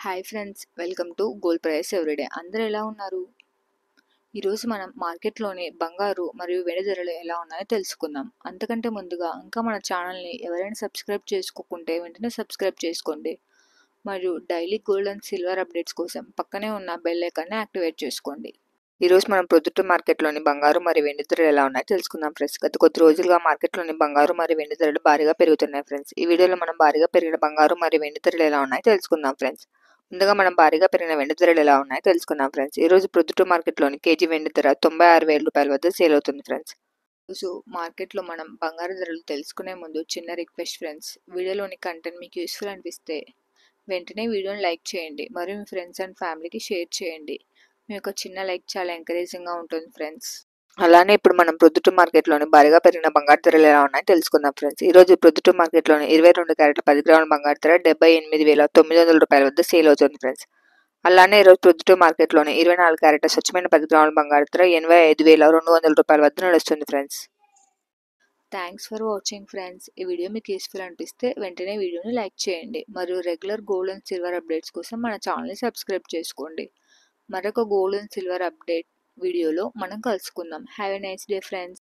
Hi friends, welcome to gold price everyday. అందరూ ఎలా ఉన్నారు? ఈరోజు మనం మార్కెట్లోని బంగారు మరియు వెండి ధరలు ఎలా ఉన్నాయో తెలుసుకుందాం. అంతకంటే ముందుగా ఇంకా మన ఛానల్ని ఎవరైనా సబ్స్క్రైబ్ చేసుకోకుంటే వెంటనే సబ్స్క్రైబ్ చేసుకోండి. మరియు daily gold and silver updates కోసం పక్కనే ఉన్న బెల్ ఐకాన్ని యాక్టివేట్ చేసుకోండి. ఈరోజు మనం ప్రొద్దుట మార్కెట్లోని బంగారు మరియు వెండి ధరలు ఎలా ఉన్నాయో తెలుసుకుందాం ఫ్రెండ్స్. గత కొద్ది రోజులుగా మార్కెట్లోని బంగారు మరియు వెండి ధరలు భారీగా పెరుగుతున్నాయి ఫ్రెండ్స్. ఈ వీడియోలో మనం భారీగా పెరిగిన బంగారు మరియు వెండి ధరలు ఎలా ఉన్నాయో తెలుసుకుందాం ఫ్రెండ్స్. ముందుగా మనం భారీగా పెరిగిన వెండి ధరలు ఎలా ఉన్నాయో తెలుసుకుందాం ఫ్రెండ్స్. ఈ రోజు ప్రొద్దుట మార్కెట్లోని కేజీ వెండి ధర 96,000 రూపాయల వద్ద సేల్ అవుతుంది ఫ్రెండ్స్. రోజు మార్కెట్లో మనం బంగారు ధరలు తెలుసుకునే ముందు చిన్న రిక్వెస్ట్ ఫ్రెండ్స్, వీడియోలోని కంటెంట్ మీకు యూస్ఫుల్ అనిపిస్తే వెంటనే వీడియోని లైక్ చేయండి మరియు మీ ఫ్రెండ్స్ అండ్ ఫ్యామిలీకి షేర్ చేయండి. మీ యొక్క చిన్న లైక్ చాలా ఎంకరేజింగ్గా ఉంటుంది ఫ్రెండ్స్. అలానే ఇప్పుడు మనం ప్రొద్దుట మార్కెట్లోని భారీగా పెరిగిన బంగారు ధరలు ఎలా ఉన్నాయో తెలుసుకుందాం ఫ్రెండ్స్. ఈ రోజు ప్రొద్దుట మార్కెట్లోని 22 క్యారెట్ల 10 గ్రాముల బంగారు ధర 78,900 రూపాయల వద్ద సేల్ అవుతుంది ఫ్రెండ్స్. అలానే ఈరోజు ప్రొద్దుట మార్కెట్లోని 24 క్యారెట్ల స్వచ్ఛమైన 10 గ్రాముల బంగారు ధర 85,200 రూపాయల వద్ద నడుస్తుంది friends. Thanks for watching friends. ఈ వీడియో మీకు యూస్ఫుల్ అనిపిస్తే వెంటనే వీడియోని లైక్ చేయండి మరియు regular gold and silver updates కోసం మన ఛానల్ని సబ్స్క్రైబ్ చేసుకోండి. మరొక గోల్డ్ అండ్ సిల్వర్ అప్డేట్ వీడియోలో మనం కలుసుకుందాం. Have a nice day friends.